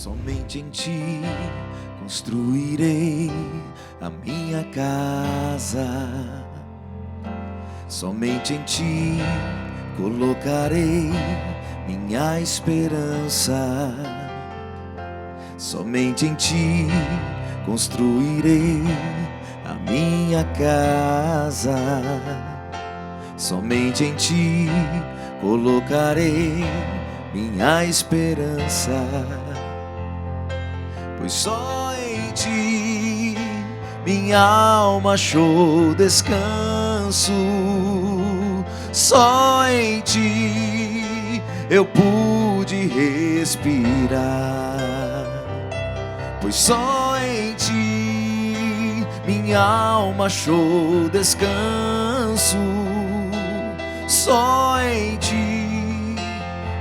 Somente em ti construirei a minha casa. Somente em ti colocarei minha esperança. Somente em ti construirei a minha casa. Somente em ti colocarei minha esperança. Pois só em ti minha alma achou descanso. Só em ti eu pude respirar. Pois só em ti minha alma achou descanso. Só em ti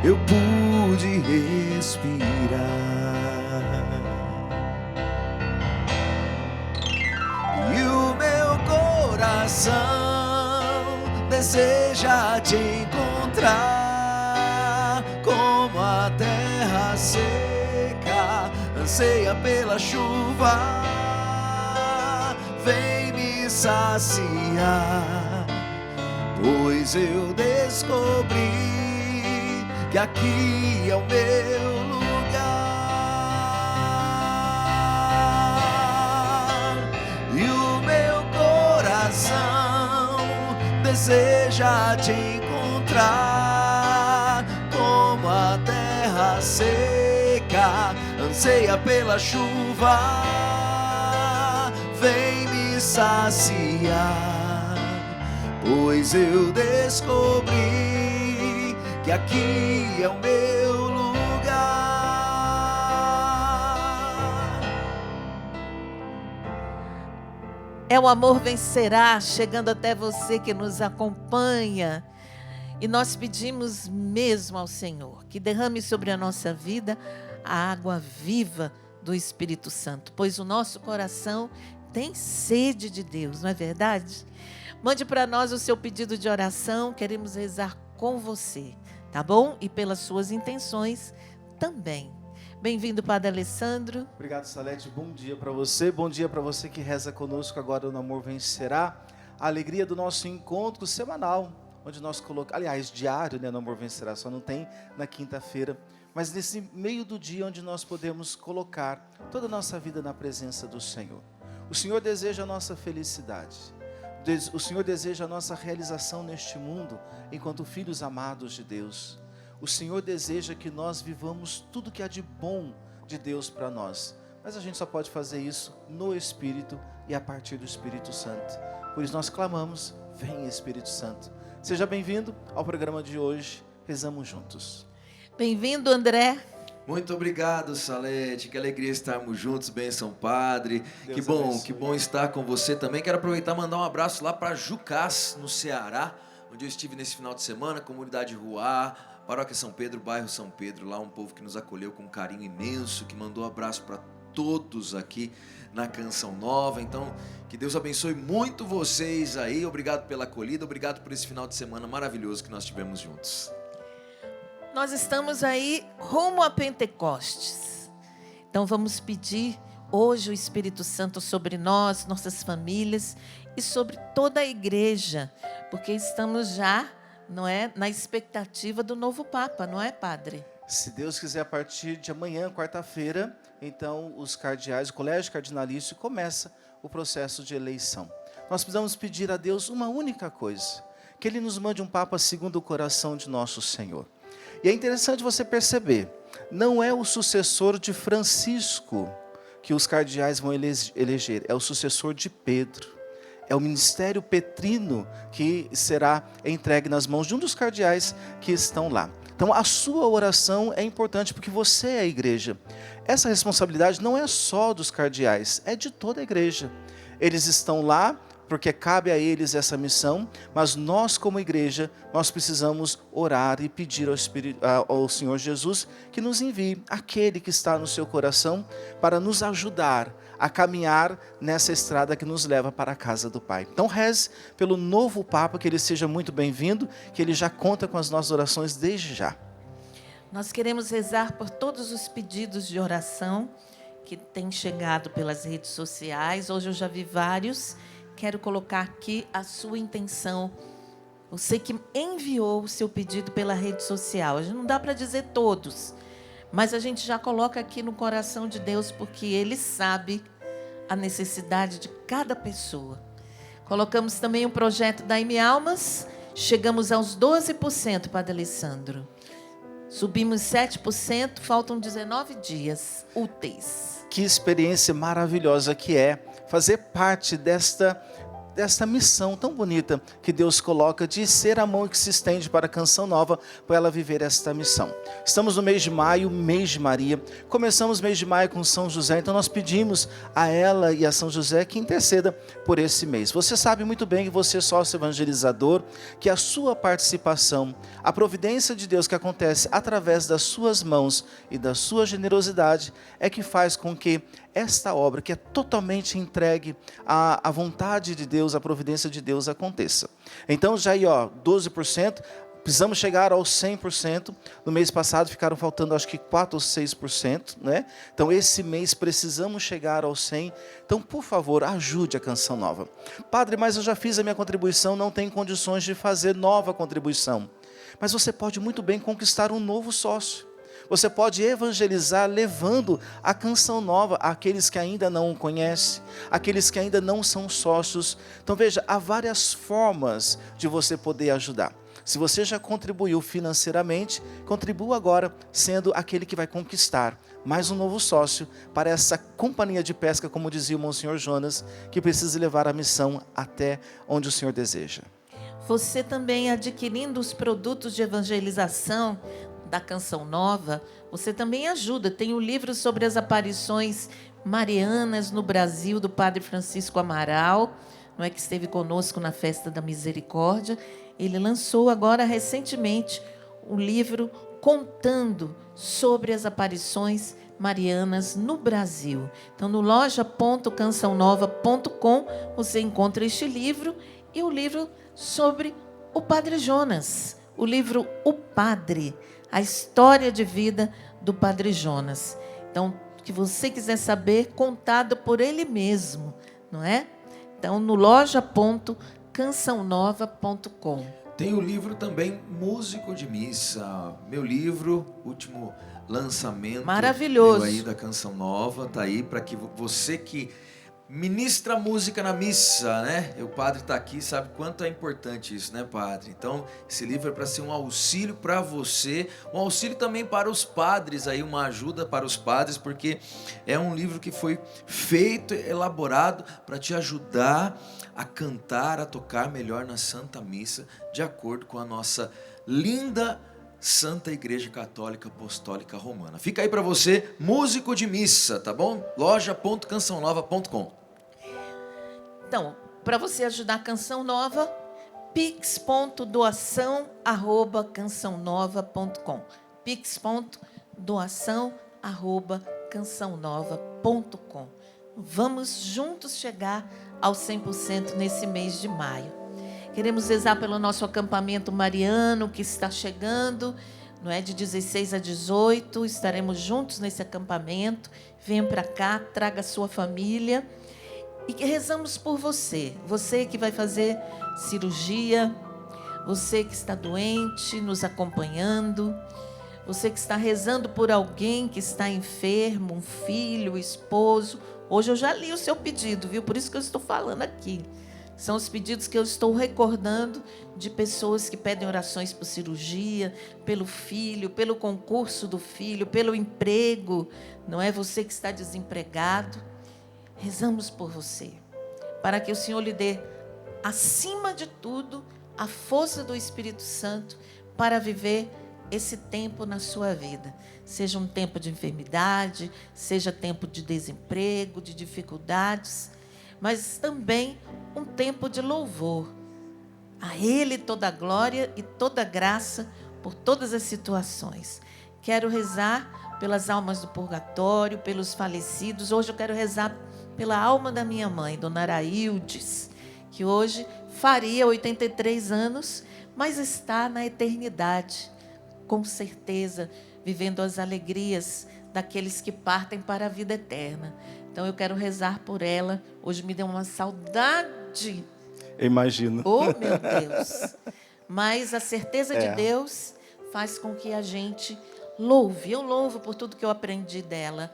eu pude respirar. E o meu coração deseja te encontrar, como a terra seca anseia pela chuva. Vem me saciar, pois eu descobri que aqui é o meu lugar. E o meu coração deseja te encontrar, como a terra seca anseia pela chuva. Vem me saciar, pois eu descobri que aqui é o meu lugar. É o Amor Vencerá, chegando até você que nos acompanha. E nós pedimos mesmo ao Senhor que derrame sobre a nossa vida a água viva do Espírito Santo, pois o nosso coração tem sede de Deus, não é verdade? Mande para nós o seu pedido de oração, queremos rezar com você, tá bom? E pelas suas intenções também. Bem-vindo, Padre Alessandro. Obrigado, Salete. Bom dia para você. Bom dia para você que reza conosco agora no Amor Vencerá. A alegria do nosso encontro semanal, onde nós colocamos, aliás, diário, né, no Amor Vencerá, só não tem na quinta-feira, mas nesse meio do dia onde nós podemos colocar toda a nossa vida na presença do Senhor. O Senhor deseja a nossa felicidade. O Senhor deseja a nossa realização neste mundo enquanto filhos amados de Deus. O Senhor deseja que nós vivamos tudo que há de bom de Deus para nós. Mas a gente só pode fazer isso no Espírito e a partir do Espírito Santo. Por isso nós clamamos, vem Espírito Santo. Seja bem-vindo ao programa de hoje. Rezamos juntos. Bem-vindo, André. Muito obrigado, Salete, que alegria estarmos juntos, bênção, Padre. Que bom estar com você também. Quero aproveitar e mandar um abraço lá para Jucás, no Ceará, onde eu estive nesse final de semana, comunidade Ruá, Paróquia São Pedro, bairro São Pedro, lá um povo que nos acolheu com um carinho imenso, que mandou um abraço para todos aqui na Canção Nova. Então, que Deus abençoe muito vocês aí. Obrigado pela acolhida, obrigado por esse final de semana maravilhoso que nós tivemos juntos. Nós estamos aí rumo a Pentecostes. Então vamos pedir hoje o Espírito Santo sobre nós, nossas famílias e sobre toda a igreja, porque estamos já, não é, na expectativa do novo Papa, não é, Padre? Se Deus quiser, a partir de amanhã, quarta-feira, então os cardeais, o colégio cardinalício começa o processo de eleição. Nós precisamos pedir a Deus uma única coisa, que Ele nos mande um Papa segundo o coração de nosso Senhor. E é interessante você perceber, não é o sucessor de Francisco que os cardeais vão eleger, é o sucessor de Pedro. É o ministério petrino que será entregue nas mãos de um dos cardeais que estão lá. Então a sua oração é importante porque você é a igreja. Essa responsabilidade não é só dos cardeais, é de toda a igreja. Eles estão lá porque cabe a eles essa missão, mas nós como igreja, nós precisamos orar e pedir ao Senhor Jesus que nos envie aquele que está no seu coração para nos ajudar a caminhar nessa estrada que nos leva para a casa do Pai. Então reze pelo novo Papa, que ele seja muito bem-vindo, que ele já conta com as nossas orações desde já. Nós queremos rezar por todos os pedidos de oração que têm chegado pelas redes sociais. Hoje eu já vi vários. Quero colocar aqui a sua intenção. Você que enviou o seu pedido pela rede social. Não dá para dizer todos, mas a gente já coloca aqui no coração de Deus, porque Ele sabe a necessidade de cada pessoa. Colocamos também o projeto da M Almas. Chegamos aos 12%, Padre Alessandro. Subimos 7%, faltam 19 dias úteis. Que experiência maravilhosa que é fazer parte desta missão tão bonita que Deus coloca de ser a mão que se estende para a Canção Nova, para ela viver esta missão. Estamos no mês de maio, mês de Maria. Começamos o mês de maio com São José, então nós pedimos a ela e a São José que interceda por esse mês. Você sabe muito bem que você é sócio evangelizador, que a sua participação, a providência de Deus que acontece através das suas mãos e da sua generosidade é que faz com que esta obra, que é totalmente entregue à vontade de Deus, à providência de Deus, aconteça. Então, já aí, 12%, precisamos chegar aos 100%. No mês passado ficaram faltando, acho que 4 ou 6%, né? Então, esse mês precisamos chegar aos 100%. Então, por favor, ajude a Canção Nova. Padre, mas eu já fiz a minha contribuição, não tenho condições de fazer nova contribuição. Mas você pode muito bem conquistar um novo sócio. Você pode evangelizar levando a Canção Nova àqueles que ainda não o conhecem, àqueles que ainda não são sócios. Então veja, há várias formas de você poder ajudar. Se você já contribuiu financeiramente, contribua agora sendo aquele que vai conquistar mais um novo sócio para essa companhia de pesca, como dizia o Monsenhor Jonas, que precisa levar a missão até onde o Senhor deseja. Você também adquirindo os produtos de evangelização da Canção Nova, você também ajuda. Tem o livro sobre as aparições marianas no Brasil, do Padre Francisco Amaral, não é, que esteve conosco na Festa da Misericórdia. Ele lançou agora recentemente um livro contando sobre as aparições marianas no Brasil. Então, no loja.cançãonova.com você encontra este livro e o livro sobre o Padre Jonas, o livro O Padre, a história de vida do Padre Jonas. Então, o que você quiser saber, contado por ele mesmo, não é? Então, no loja.cançãonova.com. Tem o livro também, Músico de Missa. Meu livro, último lançamento. Maravilhoso. Aí da Canção Nova, tá aí para que você que ministra música na missa, né? O padre está aqui, sabe quanto é importante isso, né, padre? Então, esse livro é para ser um auxílio para você, um auxílio também para os padres, aí uma ajuda para os padres, porque é um livro que foi feito, elaborado para te ajudar a cantar, a tocar melhor na Santa Missa, de acordo com a nossa linda Santa Igreja Católica Apostólica Romana. Fica aí para você, Músico de Missa, tá bom? loja.cançãonova.com. Então, para você ajudar a Canção Nova, pix.doação@cançãonova.com. pix.doação@cançãonova.com. Vamos juntos chegar aos 100% nesse mês de maio. Queremos rezar pelo nosso acampamento mariano que está chegando, não é? De 16 a 18, estaremos juntos nesse acampamento. Venham para cá, traga a sua família. E que rezamos por você. Você que vai fazer cirurgia, você que está doente, nos acompanhando, você que está rezando por alguém que está enfermo, um filho, um esposo. Hoje eu já li o seu pedido, viu? Por isso que eu estou falando aqui. São os pedidos que eu estou recordando de pessoas que pedem orações por cirurgia, pelo filho, pelo concurso do filho, pelo emprego. Não é? Você que está desempregado. Rezamos por você, para que o Senhor lhe dê, acima de tudo, a força do Espírito Santo para viver esse tempo na sua vida. Seja um tempo de enfermidade, seja tempo de desemprego, de dificuldades, mas também um tempo de louvor. A Ele toda a glória e toda a graça por todas as situações. Quero rezar pelas almas do purgatório, pelos falecidos. Hoje eu quero rezar pela alma da minha mãe, Dona Araildes, que hoje faria 83 anos, mas está na eternidade, com certeza, vivendo as alegrias daqueles que partem para a vida eterna. Então eu quero rezar por ela. Hoje me deu uma saudade. Eu imagino. Oh, meu Deus. Mas a certeza de Deus faz com que a gente louve. Eu louvo por tudo que eu aprendi dela.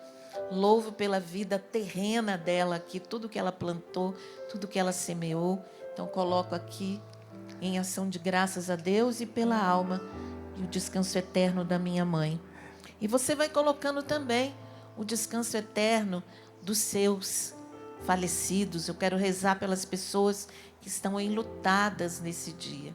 Louvo pela vida terrena dela aqui, tudo que ela plantou, tudo que ela semeou. Então coloco aqui em ação de graças a Deus e pela alma e o descanso eterno da minha mãe. E você vai colocando também o descanso eterno dos seus falecidos. Eu quero rezar pelas pessoas que estão enlutadas nesse dia.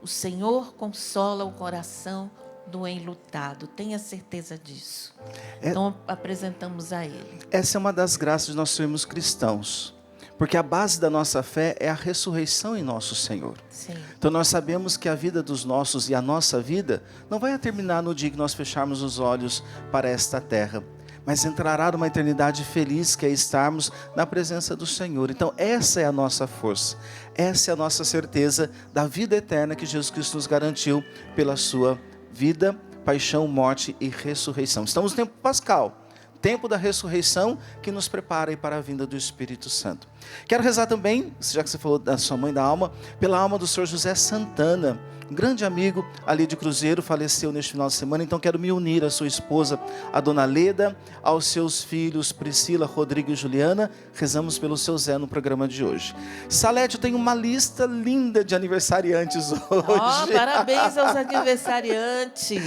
O Senhor consola o coração do enlutado. Tenha certeza disso. Então apresentamos a Ele. Essa é uma das graças de nós sermos cristãos. Porque a base da nossa fé é a ressurreição em nosso Senhor. Sim. Então nós sabemos que a vida dos nossos e a nossa vida não vai terminar no dia que nós fecharmos os olhos para esta terra, mas entrará numa eternidade feliz, que é estarmos na presença do Senhor. Então essa é a nossa força, essa é a nossa certeza da vida eterna que Jesus Cristo nos garantiu pela sua vida, paixão, morte e ressurreição. Estamos no tempo pascal, tempo da ressurreição, que nos prepara aí para a vinda do Espírito Santo. Quero rezar também, já que você falou da sua mãe da alma, pela alma do Senhor José Santana, um grande amigo ali de Cruzeiro, faleceu neste final de semana. Então quero me unir à sua esposa, a dona Leda, aos seus filhos Priscila, Rodrigo e Juliana. Rezamos pelo seu Zé no programa de hoje. Salete, eu tenho uma lista linda de aniversariantes hoje. Oh, parabéns aos aniversariantes.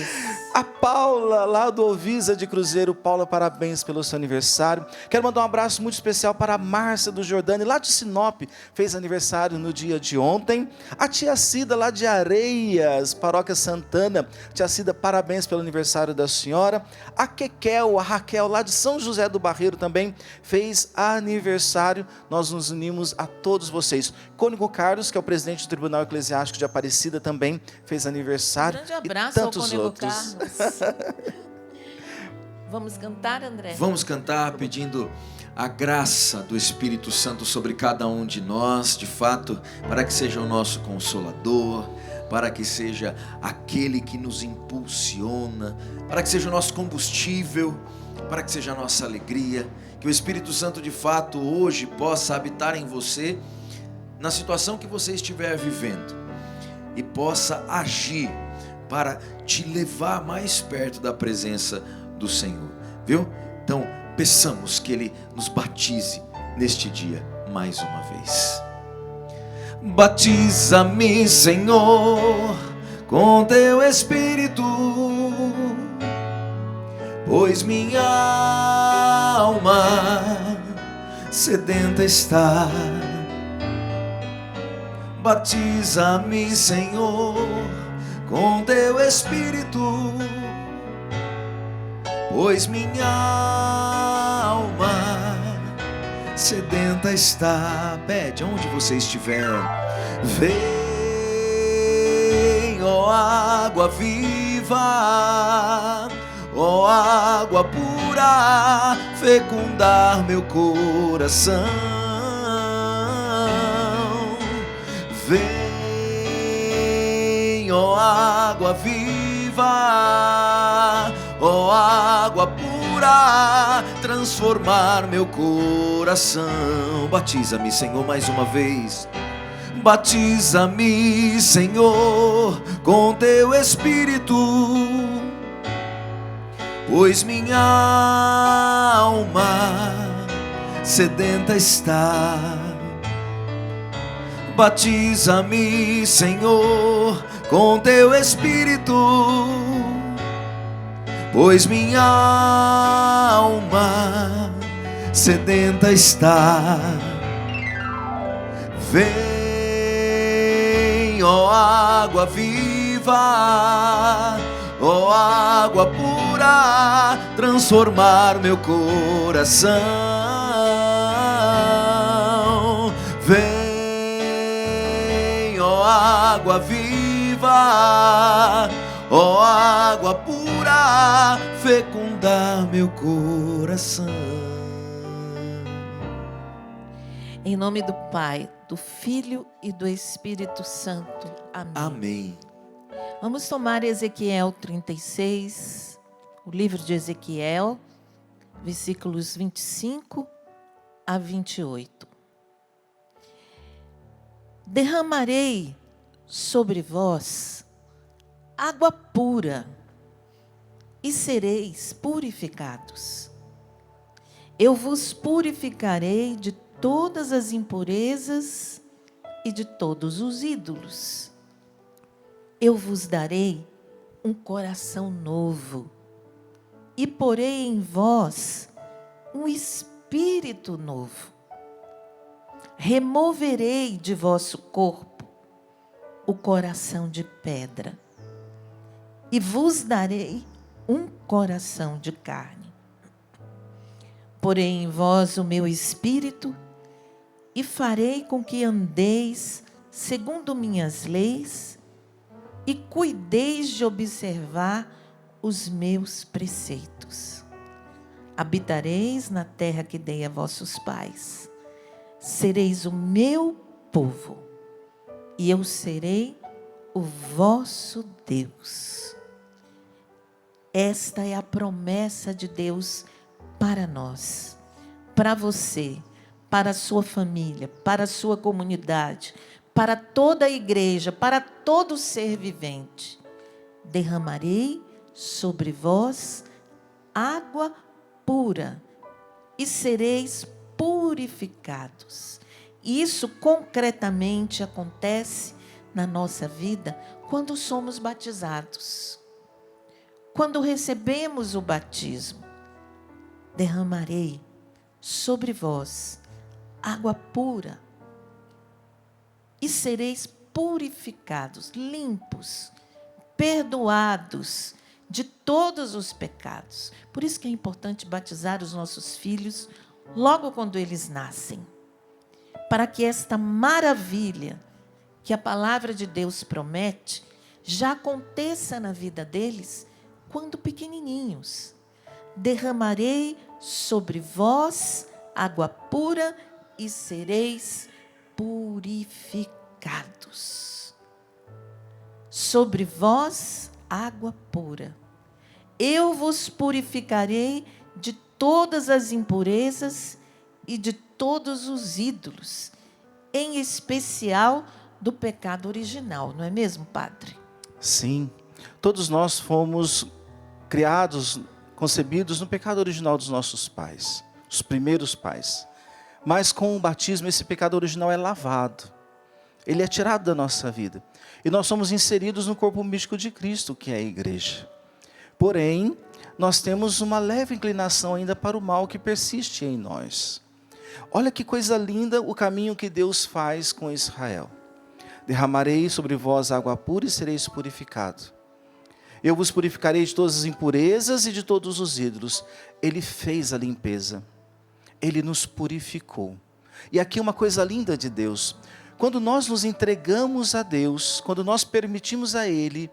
A Paula, lá do Ovisa de Cruzeiro. Paula, parabéns pelo seu aniversário. Quero mandar um abraço muito especial para a Márcia do Jordani, lá de Sinop, fez aniversário no dia de ontem. A tia Cida, lá de Areias, Paróquia Santana. Tia Cida, parabéns pelo aniversário da senhora. A Kekel, a Raquel, lá de São José do Barreiro, também fez aniversário. Nós nos unimos a todos vocês. Cônigo Carlos, que é o presidente do Tribunal Eclesiástico de Aparecida, também fez aniversário. Grande abraço e tantos ao Cônigo outros. Carlos. Vamos cantar, André? Vamos cantar pedindo a graça do Espírito Santo sobre cada um de nós, de fato, para que seja o nosso consolador, para que seja aquele que nos impulsiona, para que seja o nosso combustível, para que seja a nossa alegria, que o Espírito Santo de fato hoje possa habitar em você, na situação que você estiver vivendo, e possa agir para te levar mais perto da presença do Senhor, viu? Então, peçamos que Ele nos batize neste dia mais uma vez. Batiza-me, Senhor, com Teu Espírito, pois minha alma sedenta está. Batiza-me, Senhor, com Teu Espírito, pois minha alma sedenta está. Pede onde você estiver. Vem, ó água viva, ó água pura, fecundar meu coração. Vem, ó água viva, ó água pura, transformar meu coração. Batiza-me, Senhor, mais uma vez. Batiza-me, Senhor, com Teu Espírito, pois minha alma sedenta está. Batiza-me, Senhor, com Teu Espírito, pois minha alma sedenta está. Vem, ó água viva, ó água pura, transformar meu coração. Vem, ó água viva, ó água pura, fecundar meu coração. Em nome do Pai, do Filho e do Espírito Santo. Amém. Amém. Vamos tomar Ezequiel 36, o livro de Ezequiel, versículos 25 a 28. Derramarei sobre vós água pura e sereis purificados. Eu vos purificarei de todas as impurezas e de todos os ídolos. Eu vos darei um coração novo e porei em vós um espírito novo. Removerei de vosso corpo o coração de pedra e vos darei um coração de carne. Porei em vós o meu espírito e farei com que andeis segundo minhas leis e cuideis de observar os meus preceitos. Habitareis na terra que dei a vossos pais. Sereis o meu povo, e eu serei o vosso Deus. Esta é a promessa de Deus para nós, para você, para a sua família, para a sua comunidade, para toda a igreja, para todo ser vivente. Derramarei sobre vós água pura e sereis purificados. Isso concretamente acontece na nossa vida quando somos batizados. Quando recebemos o batismo, derramarei sobre vós água pura e sereis purificados, limpos, perdoados de todos os pecados. Por isso que é importante batizar os nossos filhos logo quando eles nascem, para que esta maravilha que a palavra de Deus promete já aconteça na vida deles quando pequenininhos. Derramarei sobre vós água pura e sereis purificados. Sobre vós água pura. Eu vos purificarei de todas as impurezas e de todos os ídolos, em especial do pecado original, não é mesmo, Padre? Sim, todos nós fomos criados, concebidos no pecado original dos nossos pais, os primeiros pais. Mas com o batismo esse pecado original é lavado, ele é tirado da nossa vida. E nós somos inseridos no corpo místico de Cristo, que é a igreja. Porém, nós temos uma leve inclinação ainda para o mal que persiste em nós. Olha que coisa linda o caminho que Deus faz com Israel. Derramarei sobre vós água pura e sereis purificados. Eu vos purificarei de todas as impurezas e de todos os ídolos. Ele fez a limpeza. Ele nos purificou. E aqui uma coisa linda de Deus. Quando nós nos entregamos a Deus, quando nós permitimos a Ele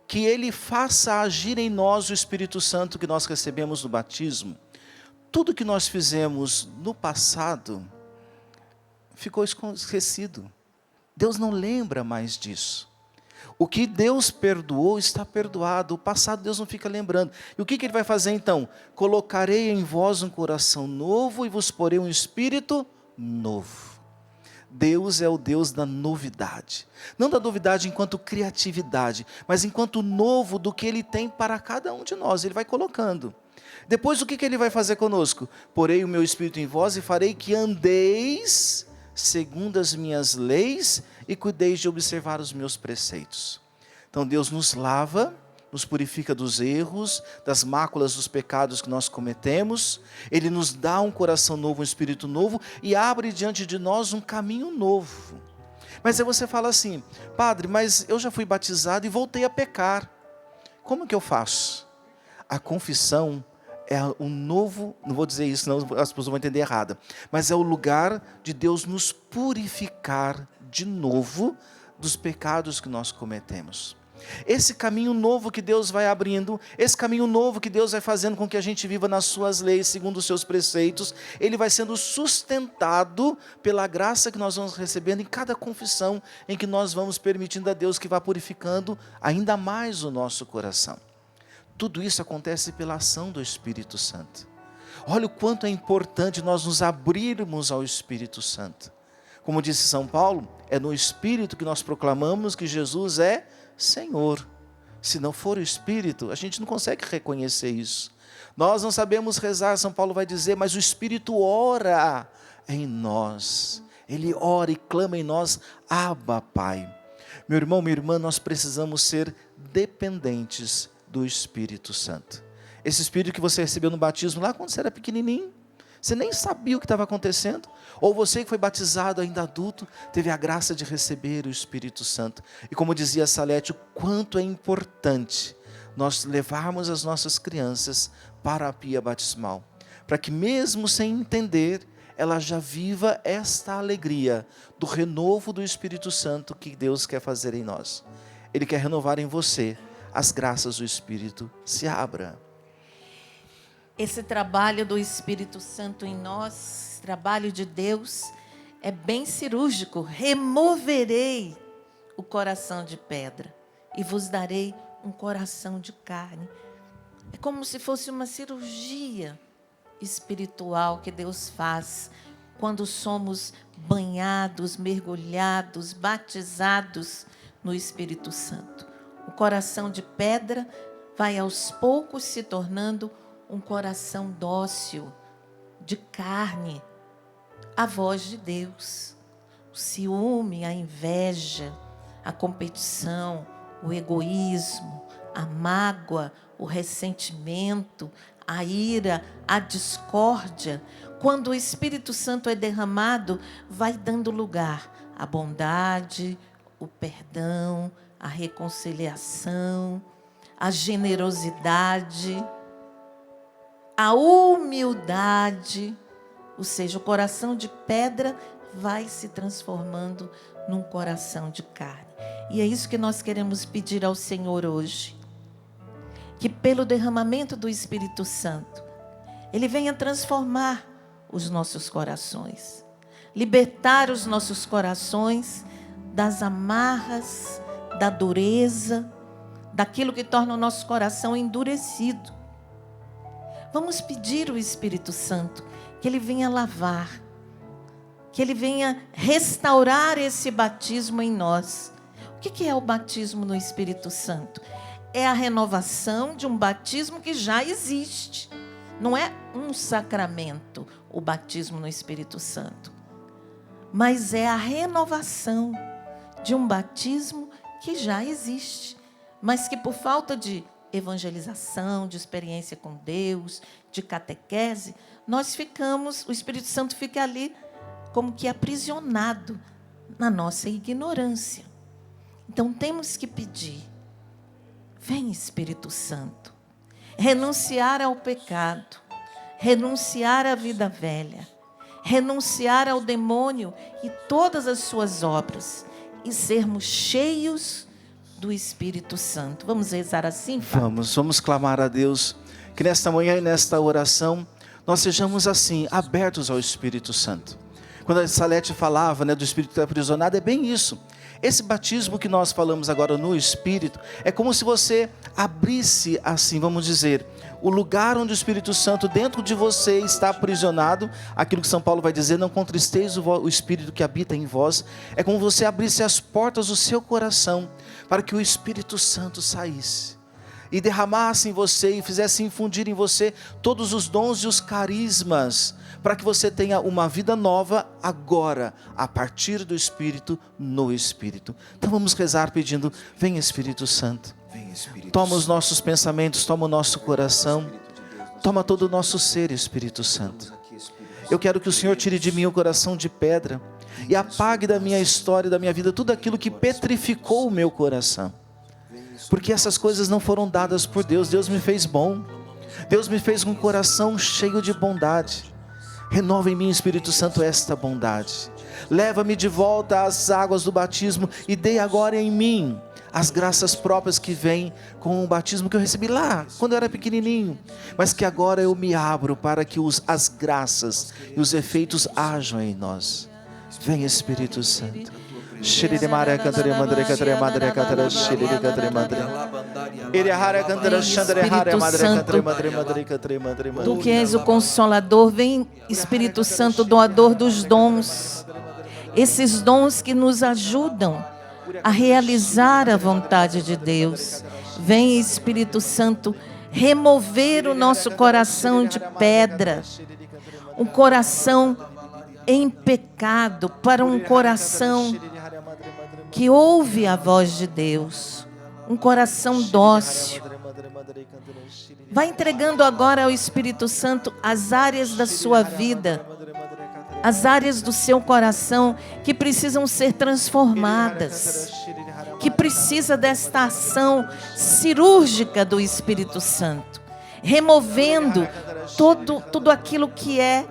que Ele faça agir em nós o Espírito Santo que nós recebemos no batismo, tudo que nós fizemos no passado ficou esquecido. Deus não lembra mais disso. O que Deus perdoou está perdoado. O passado Deus não fica lembrando. E o que Ele vai fazer então? Colocarei em vós um coração novo e vos porei um espírito novo. Deus é o Deus da novidade. Não da novidade enquanto criatividade, mas enquanto novo do que Ele tem para cada um de nós. Ele vai colocando. Depois o que Ele vai fazer conosco? Porei o meu espírito em vós e farei que andeis segundo as minhas leis e cuideis de observar os meus preceitos. Então Deus nos lava, nos purifica dos erros, das máculas dos pecados que nós cometemos. Ele nos dá um coração novo, um espírito novo e abre diante de nós um caminho novo. Mas aí você fala assim: Padre, mas eu já fui batizado e voltei a pecar. Como que eu faço? A confissão é um novo, não vou dizer isso, senão as pessoas vão entender errado, mas é o lugar de Deus nos purificar de novo dos pecados que nós cometemos. Esse caminho novo que Deus vai abrindo, esse caminho novo que Deus vai fazendo com que a gente viva nas suas leis, segundo os seus preceitos, ele vai sendo sustentado pela graça que nós vamos recebendo em cada confissão, em que nós vamos permitindo a Deus que vá purificando ainda mais o nosso coração. Tudo isso acontece pela ação do Espírito Santo. Olha o quanto é importante nós nos abrirmos ao Espírito Santo. Como disse São Paulo, é no Espírito que nós proclamamos que Jesus é Senhor. Se não for o Espírito, a gente não consegue reconhecer isso. Nós não sabemos rezar, São Paulo vai dizer, mas o Espírito ora em nós. Ele ora e clama em nós, Abba, Pai. Meu irmão, minha irmã, nós precisamos ser dependentes do Espírito Santo. Esse Espírito que você recebeu no batismo lá quando você era pequenininho, você nem sabia o que estava acontecendo, ou você que foi batizado ainda adulto, teve a graça de receber o Espírito Santo. E como dizia Salete, o quanto é importante nós levarmos as nossas crianças para a pia batismal, para que mesmo sem entender, ela já viva esta alegria do renovo do Espírito Santo que Deus quer fazer em nós. Ele quer renovar em você, as graças do Espírito se abra. Esse trabalho do Espírito Santo em nós, esse trabalho de Deus, é bem cirúrgico. Removerei o coração de pedra e vos darei um coração de carne. É como se fosse uma cirurgia espiritual que Deus faz quando somos banhados, mergulhados, batizados no Espírito Santo. O coração de pedra vai aos poucos se tornando um coração dócil, de carne, a voz de Deus. O ciúme, a inveja, a competição, o egoísmo, a mágoa, o ressentimento, a ira, a discórdia, quando o Espírito Santo é derramado, vai dando lugar à bondade, o perdão, a reconciliação, a generosidade, a humildade, ou seja, o coração de pedra vai se transformando num coração de carne. E é isso que nós queremos pedir ao Senhor hoje, que pelo derramamento do Espírito Santo, Ele venha transformar os nossos corações, libertar os nossos corações das amarras, da dureza, daquilo que torna o nosso coração endurecido. Vamos pedir ao Espírito Santo que Ele venha lavar, que Ele venha restaurar esse batismo em nós. O que é o batismo no Espírito Santo? É a renovação de um batismo que já existe. Não é um sacramento, o batismo no Espírito Santo, mas é a renovação de um batismo que já existe, mas que por falta de evangelização, de experiência com Deus, de catequese, o Espírito Santo fica ali como que aprisionado na nossa ignorância. Então temos que pedir, vem Espírito Santo, renunciar ao pecado, renunciar à vida velha, renunciar ao demônio e todas as suas obras e sermos cheios do Espírito Santo. Vamos rezar assim, Padre? Vamos clamar a Deus que nesta manhã e nesta oração nós sejamos assim, abertos ao Espírito Santo. Quando a Salete falava, do Espírito aprisionado, é bem isso. Esse batismo que nós falamos agora no Espírito, é como se você abrisse assim, vamos dizer, o lugar onde o Espírito Santo dentro de você está aprisionado, aquilo que São Paulo vai dizer, não contristeis o Espírito que habita em vós, é como você abrisse as portas do seu coração, para que o Espírito Santo saísse, e derramasse em você, e fizesse infundir em você todos os dons e os carismas, para que você tenha uma vida nova agora, a partir do Espírito, no Espírito. Então vamos rezar pedindo, vem Espírito Santo, toma os nossos pensamentos, toma o nosso coração, toma todo o nosso ser, Espírito Santo. Eu quero que o Senhor tire de mim o coração de pedra e apague da minha história, da minha vida, tudo aquilo que petrificou o meu coração. Porque essas coisas não foram dadas por Deus. Deus me fez bom. Deus me fez um coração cheio de bondade. Renova em mim, Espírito Santo, esta bondade. Leva-me de volta às águas do batismo e dê agora em mim as graças próprias que vêm com o batismo que eu recebi lá, quando eu era pequenininho, mas que agora eu me abro para que as graças e os efeitos ajam em nós. Vem, Espírito Santo. Espírito Santo, Tu que és o Consolador, vem, Espírito Santo, doador dos dons, esses dons que nos ajudam a realizar a vontade de Deus. Vem, Espírito Santo, remover o nosso coração de pedra, um coração em pecado, para um coração que ouve a voz de Deus, um coração dócil. Vai entregando agora ao Espírito Santo as áreas da sua vida, as áreas do seu coração que precisam ser transformadas, que precisa desta ação cirúrgica do Espírito Santo, removendo tudo aquilo que é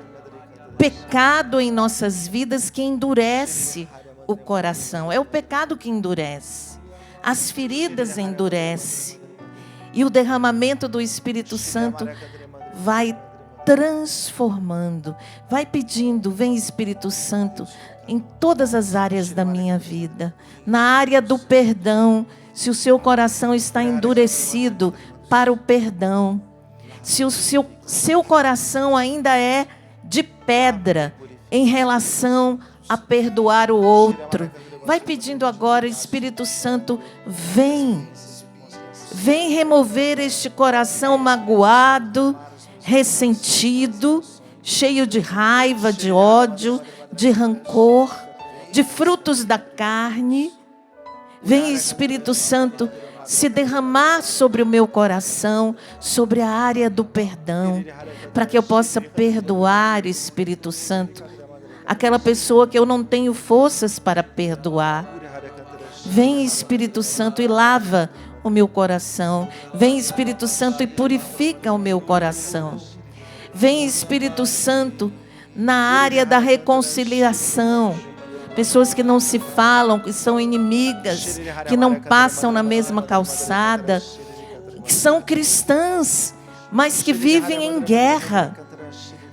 pecado em nossas vidas, que endurece o coração. É o pecado que endurece, as feridas endurecem, e o derramamento do Espírito Santo vai transformando, vai pedindo, vem Espírito Santo, em todas as áreas da minha vida. Na área do perdão, se o seu coração está endurecido para o perdão, se o seu coração ainda é de pedra em relação a perdoar o outro, vai pedindo agora, Espírito Santo, vem remover este coração magoado, ressentido, cheio de raiva, de ódio, de rancor, de frutos da carne. Vem, Espírito Santo, se derramar sobre o meu coração, sobre a área do perdão, para que eu possa perdoar, Espírito Santo, aquela pessoa que eu não tenho forças para perdoar. Vem, Espírito Santo, e lava o meu coração. Vem, Espírito Santo, e purifica o meu coração. Vem, Espírito Santo, na área da reconciliação. Pessoas que não se falam, que são inimigas, que não passam na mesma calçada, que são cristãs, mas que vivem em guerra.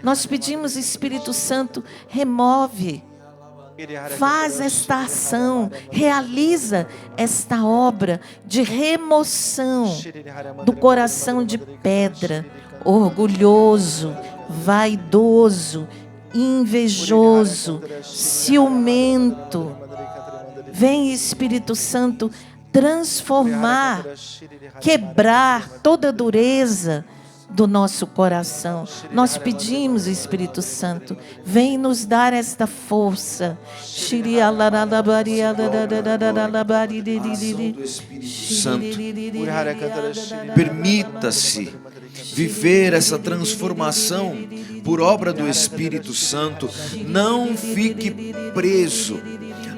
Nós pedimos, Espírito Santo, remove, faz esta ação, realiza esta obra de remoção do coração de pedra, orgulhoso, vaidoso, invejoso, ciumento. Vem, Espírito Santo, transformar, quebrar toda a dureza do nosso coração. Nós pedimos, Espírito Santo, vem nos dar esta força. Santo, permita-se viver essa transformação por obra do Espírito Santo. Não fique preso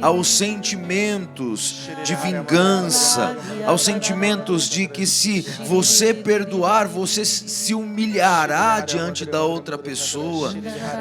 aos sentimentos de vingança, aos sentimentos de que se você perdoar, você se humilhará diante da outra pessoa.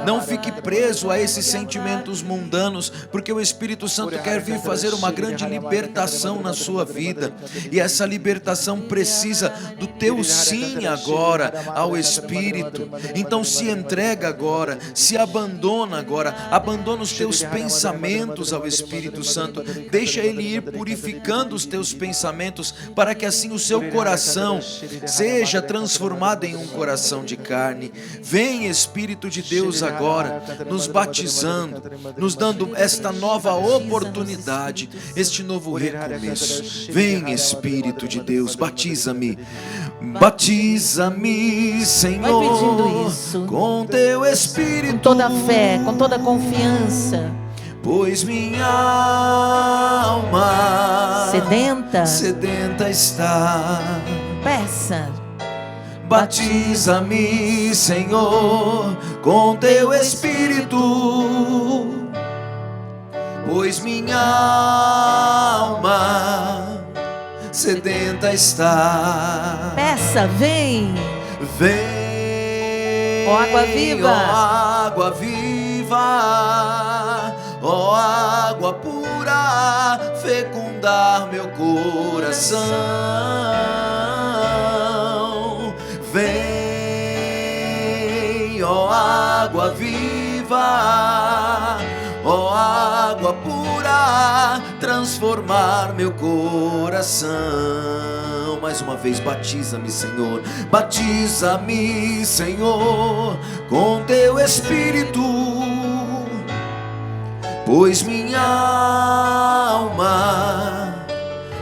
Não fique preso a esses sentimentos mundanos, porque o Espírito Santo quer vir fazer uma grande libertação na sua vida, e essa libertação precisa do teu sim agora ao Espírito. Então se entrega agora, se abandona agora, abandona os teus pensamentos ao Espírito Santo, deixa Ele ir purificando os teus pensamentos, para que assim o seu coração seja transformado em um coração de carne. Vem, Espírito de Deus, agora, nos batizando, nos dando esta nova oportunidade, este novo recomeço. Vem, Espírito de Deus, batiza-me, batiza-me, Senhor, vai pedindo isso com teu Espírito, com toda a fé, com toda a confiança, pois minha alma sedenta está. Peça. Batiza-me, Senhor, com teu Espírito, pois minha alma sedenta está. Peça, vem. Vem, ó água viva, ó água viva, ó água pura, pura fecundar meu coração. Vem, ó água viva, ó água pura, transformar meu coração. Mais uma vez, batiza-me, Senhor, batiza-me, Senhor, com teu Espírito, pois minha alma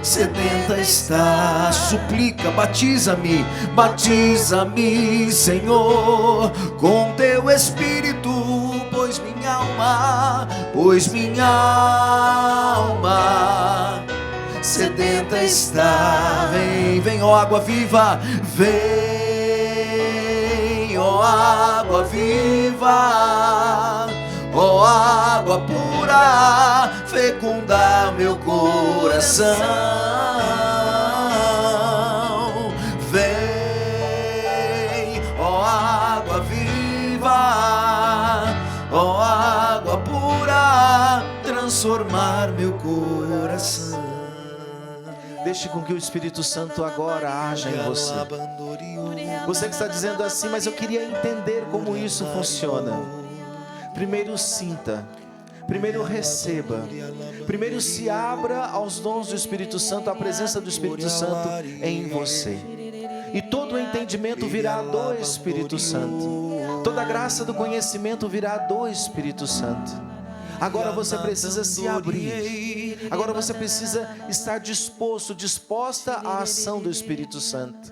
sedenta está. Suplica, batiza-me, batiza-me, Senhor, com teu Espírito, pois minha alma sedenta está. Vem, vem, ó água viva, vem, ó água viva, ó água pura, fecundar meu coração. Vem, ó água viva, ó água pura, transformar meu coração. Deixe com que o Espírito Santo agora haja em você. Você que está dizendo assim, mas eu queria entender como isso funciona. Primeiro sinta, primeiro receba, primeiro se abra aos dons do Espírito Santo, à presença do Espírito Santo em você. E todo o entendimento virá do Espírito Santo. Toda a graça do conhecimento virá do Espírito Santo. Agora você precisa se abrir. Agora você precisa estar disposta à ação do Espírito Santo.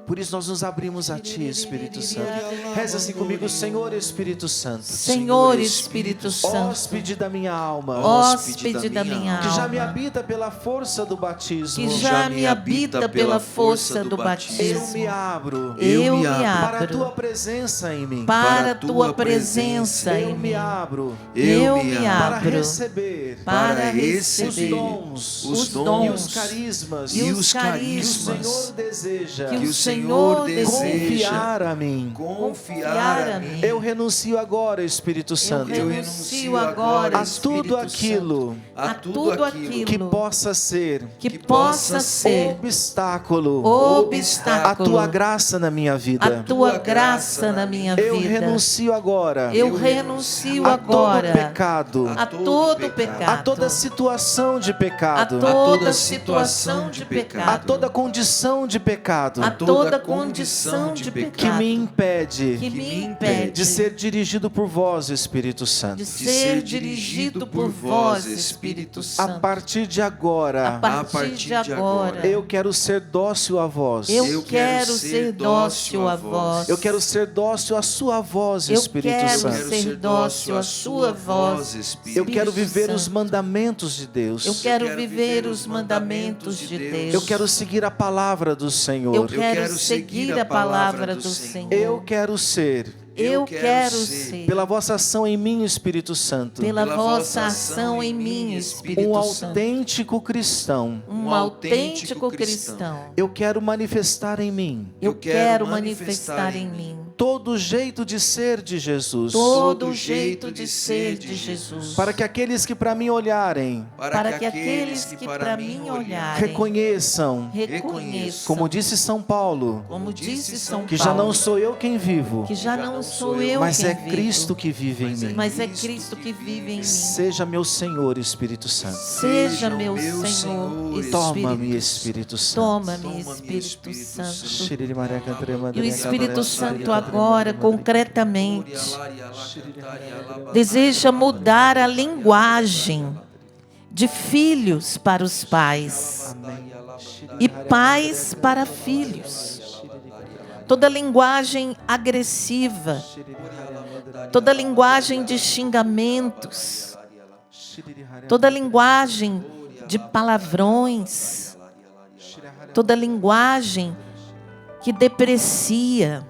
Por isso nós nos abrimos a Ti, Espírito Santo. Reza assim comigo: Senhor Espírito Santo. Senhor Espírito Santo, hóspede da minha alma, hóspede da minha alma, que já me habita pela força do batismo, que já me habita pela força do eu batismo. me abro, Eu me para a abro Tua presença em mim. para a Tua presença Eu em me mim. abro Eu me para abro receber para os receber dons, os e dons os carismas e os que o carismas Senhor deseja que o Senhor deseja confiar a mim. Confiar a mim. Eu renuncio agora, Espírito Santo, Eu renuncio agora, a tudo aquilo a tudo aquilo que possa ser que possa ser obstáculo obstáculo à Tua graça na minha a vida. Tua graça na minha Eu vida. renuncio agora Eu renuncio a todo agora pecado, a todo pecado, a toda situação de a pecado, toda situação de pecado, a toda condição de pecado a toda condição de que pecado me impede que me impede de ser dirigido por vós, Espírito Santo. de ser dirigido por vós, Espírito A Santo. partir de agora, A partir de agora, eu quero ser dócil a vós. eu quero ser dócil a vós. Eu quero ser dócil à sua voz, Eu Espírito quero Santo. ser dócil à sua voz. Eu quero viver Santo. os mandamentos de Deus. Eu quero viver os mandamentos de Deus. Eu quero seguir a palavra do Senhor. Eu quero seguir a palavra do Senhor. Eu quero ser, Eu quero ser, pela vossa ação em mim, Espírito Santo, pela vossa ação em mim, um Espírito Santo, autêntico cristão. um autêntico cristão. Eu quero manifestar em mim Eu quero manifestar em mim todo o jeito de ser de Jesus, todo o jeito de ser de Jesus, para que aqueles que para mim olharem para que aqueles que para mim olharem reconheçam, reconheçam, como disse São Paulo, como disse São Paulo, que já não sou eu quem vivo, que já não sou eu mas quem é vivo, Cristo que vive em mim. mas é Cristo que vive em mim. Seja meu Senhor, Espírito Santo. Seja meu Senhor, Toma-me, Espírito. Espírito Santo. Toma-me, Espírito Santo. E o Espírito Santo agora, concretamente, deseja mudar a linguagem de filhos para os pais e pais para filhos. Toda linguagem agressiva, toda linguagem de xingamentos, toda linguagem de palavrões, toda linguagem que deprecia.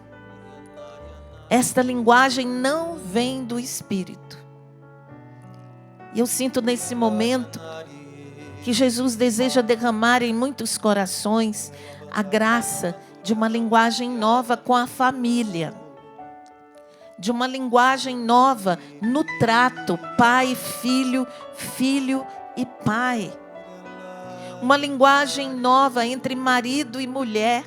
Esta linguagem não vem do Espírito. E eu sinto nesse momento que Jesus deseja derramar em muitos corações a graça de uma linguagem nova com a família, de uma linguagem nova no trato pai, filho, filho e pai. Uma linguagem nova entre marido e mulher.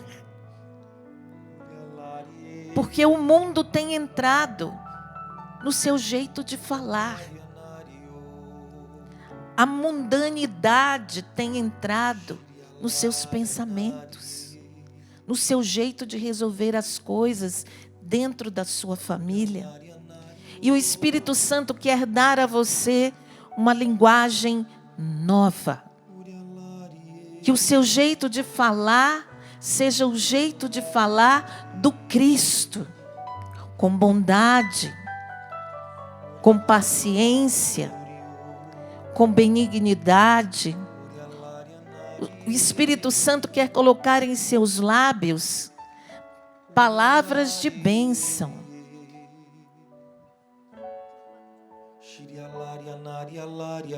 Porque o mundo tem entrado no seu jeito de falar. A mundanidade tem entrado nos seus pensamentos, no seu jeito de resolver as coisas dentro da sua família. E o Espírito Santo quer dar a você uma linguagem nova. Que o seu jeito de falar seja o jeito de falar do Cristo, com bondade, com paciência, com benignidade. O Espírito Santo quer colocar em seus lábios palavras de bênção.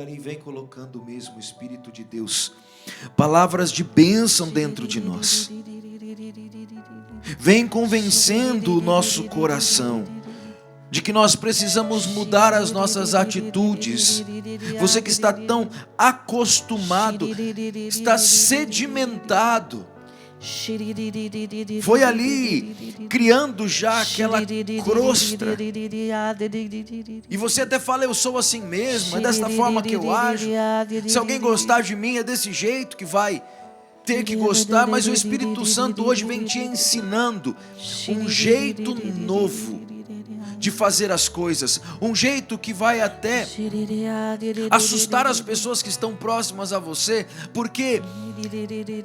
E vem colocando mesmo o Espírito de Deus palavras de bênção dentro de nós. Vem convencendo o nosso coração de que nós precisamos mudar as nossas atitudes. Você que está tão acostumado, está sedimentado, foi ali criando já aquela crosta. E você até fala, eu sou assim mesmo, é desta forma que eu ajo. Se alguém gostar de mim, é desse jeito que vai ter que gostar. Mas o Espírito Santo hoje vem te ensinando um jeito novo de fazer as coisas, um jeito que vai até assustar as pessoas que estão próximas a você, porque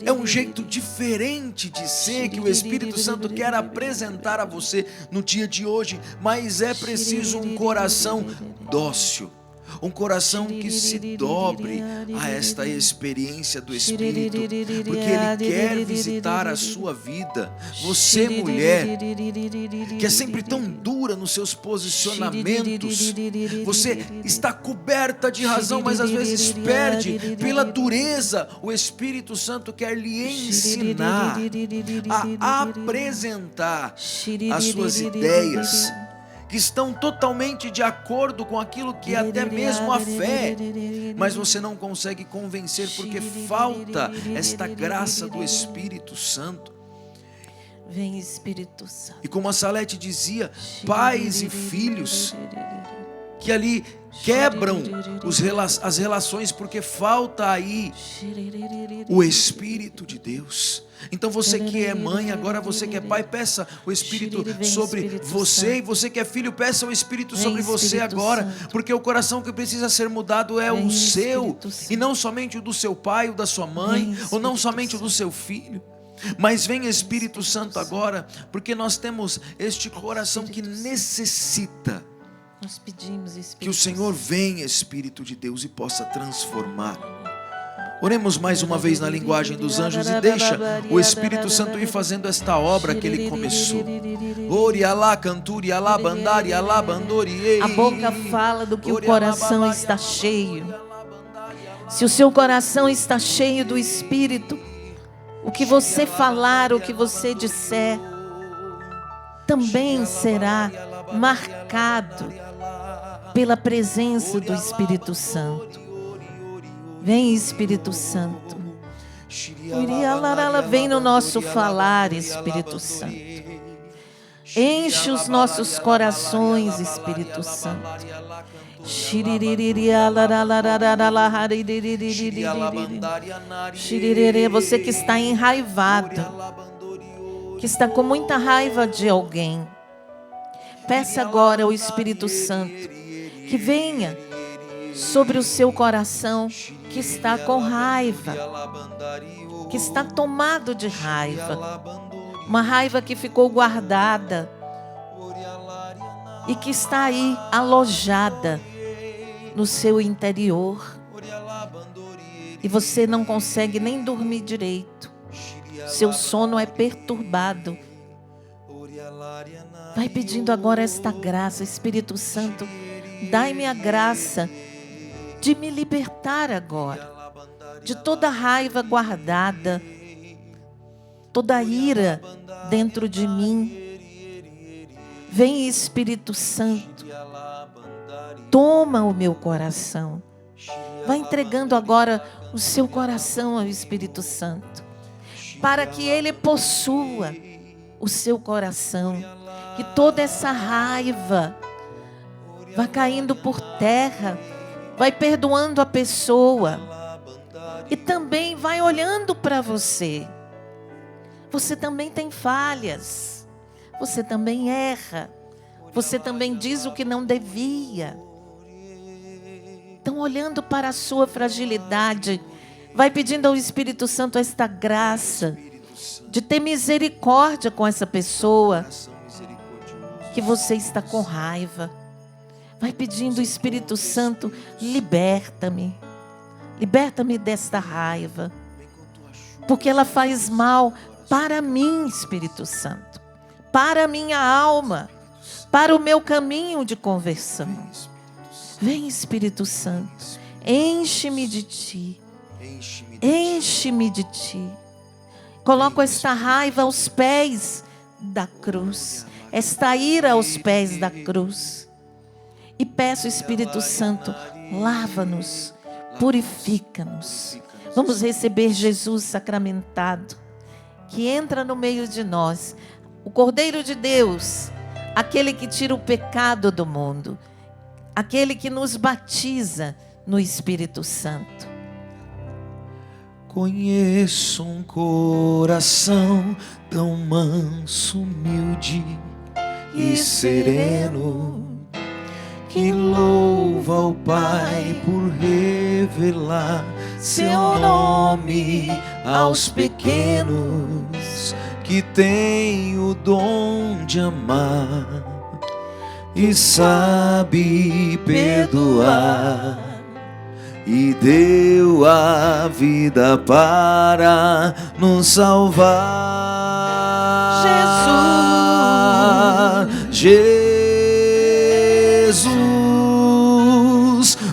é um jeito diferente de ser que o Espírito Santo quer apresentar a você no dia de hoje. Mas é preciso um coração dócil, um coração que se dobre a esta experiência do Espírito, porque Ele quer visitar a sua vida. Você, mulher, que é sempre tão dura nos seus posicionamentos, você está coberta de razão, mas às vezes perde pela dureza. O Espírito Santo quer lhe ensinar a apresentar as suas ideias, que estão totalmente de acordo com aquilo que é até mesmo a fé, mas você não consegue convencer porque falta esta graça do Espírito Santo. Vem, Espírito Santo. E como a Salete dizia, pais e filhos que ali quebram as relações porque falta aí o Espírito de Deus. Então você que é mãe, agora você que é pai, peça o Espírito sobre você. E você que é filho, peça o Espírito sobre você agora, porque o coração que precisa ser mudado é o seu, e não somente o do seu pai ou da sua mãe, ou não somente o do seu filho. Mas vem Espírito Santo agora, porque nós temos este coração que necessita. Nós pedimos, Espírito, que o Senhor venha, Espírito de Deus, e possa transformar. Oremos mais uma vez na linguagem dos anjos e deixa o Espírito Santo ir fazendo esta obra que Ele começou. Orialá, canturi, alá, bandari, alá, bandori. A boca fala do que o coração está cheio. Se o seu coração está cheio do Espírito, o que você falar, o que você disser, também será marcado pela presença do Espírito Santo. Vem, Espírito Santo. Vem no nosso falar, Espírito Santo. Enche os nossos corações, Espírito Santo. Você que está enraivado, que está com muita raiva de alguém, peça agora ao Espírito Santo que venha sobre o seu coração que está com raiva, que está tomado de raiva, uma raiva que ficou guardada e que está aí alojada no seu interior, e você não consegue nem dormir direito, seu sono é perturbado. Vai pedindo agora esta graça. Espírito Santo, dai-me a graça de me libertar agora de toda raiva guardada, toda ira dentro de mim. Vem, Espírito Santo, toma o meu coração, Vai entregando agora o seu coração ao Espírito Santo, para que Ele possua o seu coração, que toda essa raiva vai caindo por terra, vai perdoando a pessoa e também vai olhando para você. Você também tem falhas, você também erra, você também diz o que não devia. Então, olhando para a sua fragilidade, vai pedindo ao Espírito Santo esta graça de ter misericórdia com essa pessoa que você está com raiva. Vai pedindo, Espírito Santo, liberta-me. Liberta-me desta raiva. Porque ela faz mal para mim, Espírito Santo. Para a minha alma. Para o meu caminho de conversão. Vem, Espírito Santo. Enche-me de Ti. Enche-me de Ti. Coloco esta raiva aos pés da cruz. Esta ira aos pés da cruz. E peço, Espírito Santo, lava-nos, purifica-nos. Vamos receber Jesus sacramentado, que entra no meio de nós. O Cordeiro de Deus, aquele que tira o pecado do mundo. Aquele que nos batiza no Espírito Santo. Conheço um coração tão manso, humilde e sereno, que louva ao Pai por revelar seu nome aos pequenos, que tem o dom de amar e sabe perdoar, e deu a vida para nos salvar. Jesus,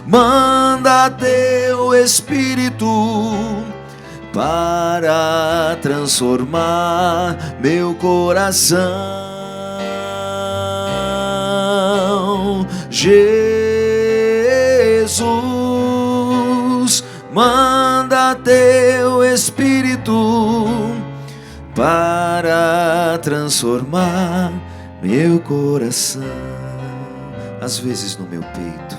manda teu Espírito para transformar meu coração. Jesus, manda teu Espírito para transformar meu coração. Às vezes no meu peito,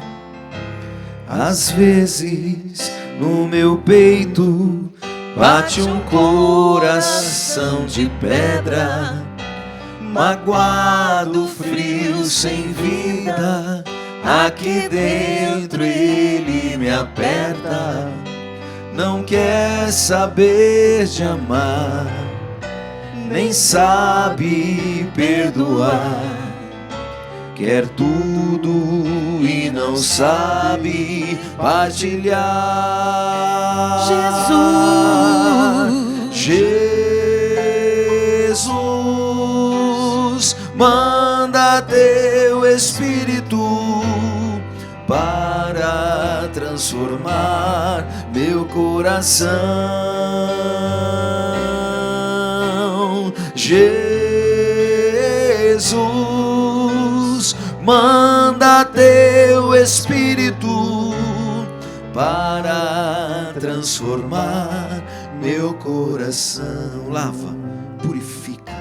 às vezes no meu peito bate um coração de pedra, magoado, frio, sem vida. Aqui dentro ele me aperta, não quer saber de amar, nem sabe perdoar. Quer tudo e não sabe partilhar. Jesus, manda teu Espírito para transformar meu coração. Jesus, manda teu Espírito para transformar meu coração. Lava, purifica.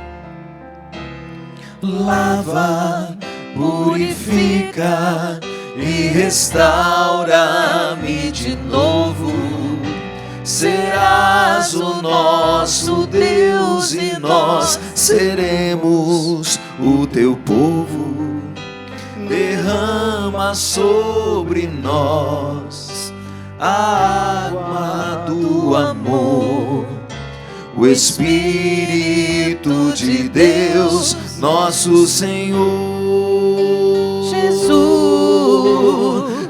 Lava, purifica e restaura-me de novo. Serás o nosso Deus e nós seremos o teu povo. Derrama sobre nós a água do amor, o Espírito de Deus, nosso Senhor.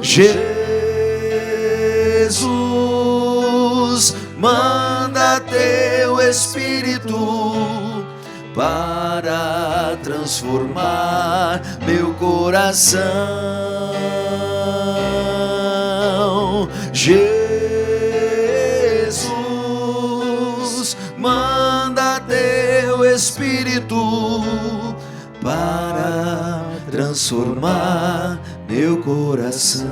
Jesus, manda teu Espírito para transformar meu coração. Jesus, manda teu Espírito para transformar meu coração.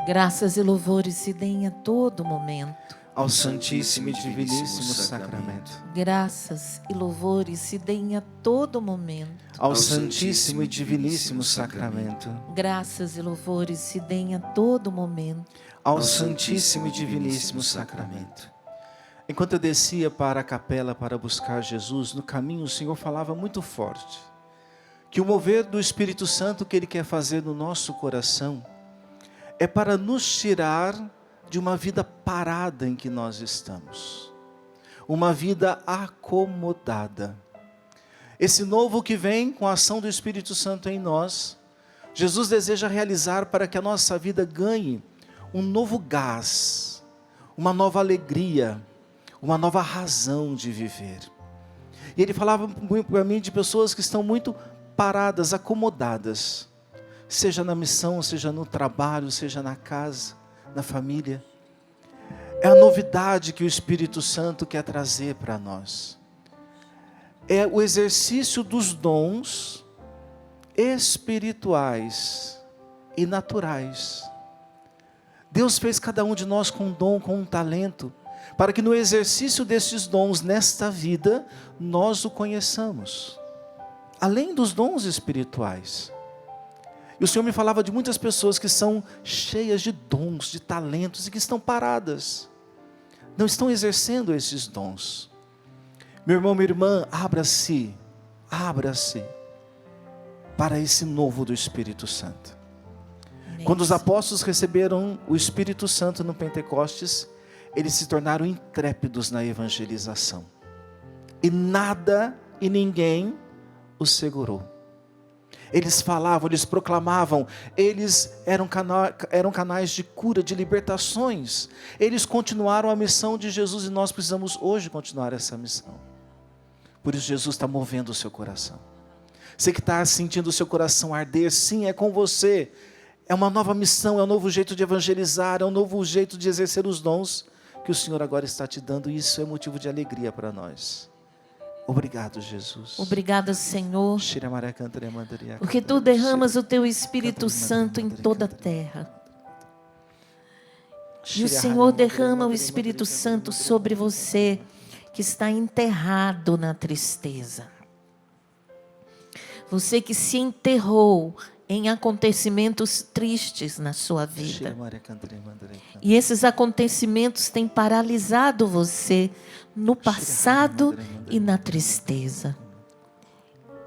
Graças e louvores se deem a todo momento ao Santíssimo e Diviníssimo Sacramento. Graças e louvores se deem a todo momento ao Santíssimo e Diviníssimo Sacramento. Graças e louvores se deem a todo momento ao Santíssimo e Diviníssimo Sacramento. Enquanto eu descia para a capela para buscar Jesus, no caminho o Senhor falava muito forte que o mover do Espírito Santo que Ele quer fazer no nosso coração é para nos tirar de uma vida parada em que nós estamos, uma vida acomodada. Esse novo que vem com a ação do Espírito Santo em nós, Jesus deseja realizar para que a nossa vida ganhe um novo gás, uma nova alegria, uma nova razão de viver. E Ele falava para mim de pessoas que estão muito paradas, acomodadas, seja na missão, seja no trabalho, seja na casa, na família. É a novidade que o Espírito Santo quer trazer para nós. É o exercício dos dons espirituais e naturais. Deus fez cada um de nós com um dom, com um talento, para que no exercício desses dons nesta vida, nós o conheçamos. Além dos dons espirituais. E o Senhor me falava de muitas pessoas que são cheias de dons, de talentos e que estão paradas. Não estão exercendo esses dons. Meu irmão, minha irmã, abra-se para esse novo do Espírito Santo. Quando os apóstolos receberam o Espírito Santo no Pentecostes, eles se tornaram intrépidos na evangelização. E nada e ninguém os segurou. Eles falavam, eles proclamavam, eles eram canais de cura, de libertações. Eles continuaram a missão de Jesus e nós precisamos hoje continuar essa missão. Por isso Jesus está movendo o seu coração. Você que está sentindo o seu coração arder, sim, é com você. É uma nova missão, é um novo jeito de evangelizar, é um novo jeito de exercer os dons que o Senhor agora está te dando. E isso é motivo de alegria para nós. Obrigado, Jesus. Obrigada, Senhor, porque Tu derramas o Teu Espírito Santo em toda a terra. E o Senhor derrama o Espírito Santo sobre você que está enterrado na tristeza. Você que se enterrou em acontecimentos tristes na sua vida. E esses acontecimentos têm paralisado você no passado e na tristeza.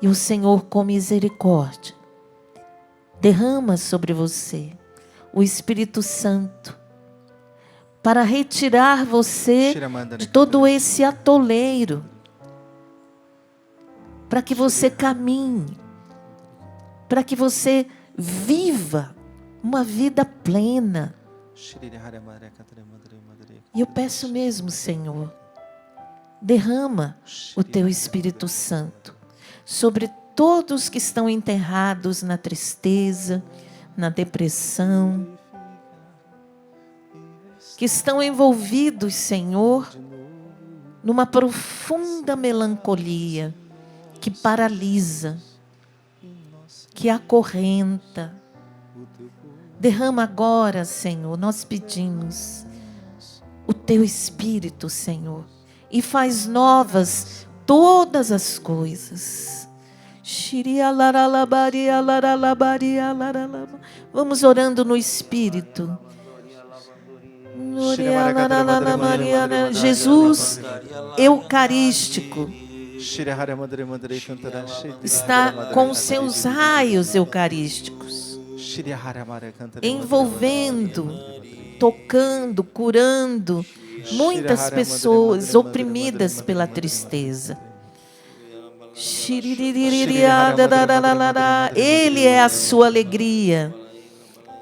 E o Senhor, com misericórdia, derrama sobre você o Espírito Santo para retirar você de todo esse atoleiro, para que você caminhe, para que você viva uma vida plena. E eu peço mesmo, Senhor, derrama o Teu Espírito Santo sobre todos que estão enterrados na tristeza, na depressão, que estão envolvidos, Senhor, numa profunda melancolia que paralisa, que acorrenta. Derrama agora, Senhor, nós pedimos o Teu Espírito, Senhor, e faz novas todas as coisas. Vamos orando no Espírito. Jesus eucarístico está com seus raios eucarísticos, envolvendo, tocando, curando muitas pessoas oprimidas pela tristeza. Ele é a sua alegria.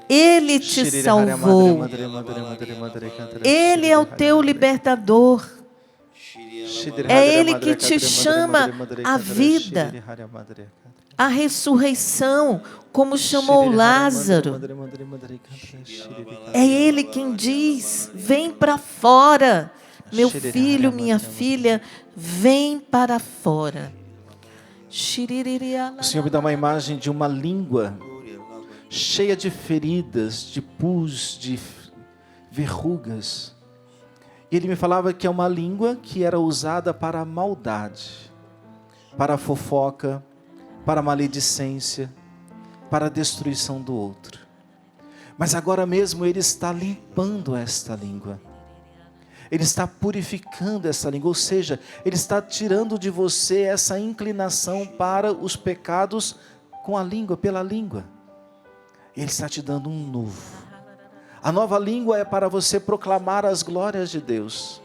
Ele te salvou. Ele é o teu libertador. É Ele que te chama à vida, à ressurreição, como chamou Lázaro. É Ele quem diz: vem para fora, meu filho, minha filha, vem para fora. O Senhor me dá uma imagem de uma língua cheia de feridas, de pus, de verrugas. E ele me falava que é uma língua que era usada para a maldade, para a fofoca, para a maledicência, para a destruição do outro. Mas agora mesmo ele está limpando esta língua. Ele está purificando essa língua, ou seja, ele está tirando de você essa inclinação para os pecados com a língua, pela língua. Ele está te dando um novo. A nova língua é para você proclamar as glórias de Deus.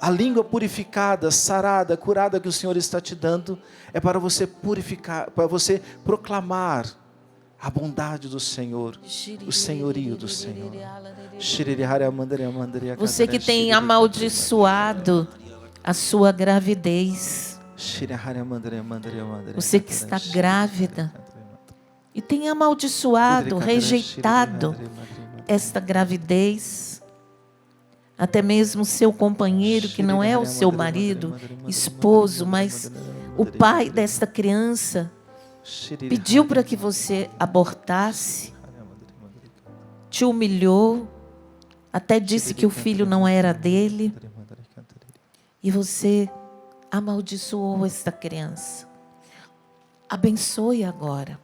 A língua purificada, sarada, curada que o Senhor está te dando é para você purificar, para você proclamar a bondade do Senhor, o senhorio do Senhor. Você que tem amaldiçoado a sua gravidez, você que está grávida e tem amaldiçoado, rejeitado esta gravidez, até mesmo seu companheiro, que não é o seu marido, esposo, mas o pai desta criança, pediu para que você abortasse, te humilhou, até disse que o filho não era dele, e você amaldiçoou esta criança. Abençoe agora,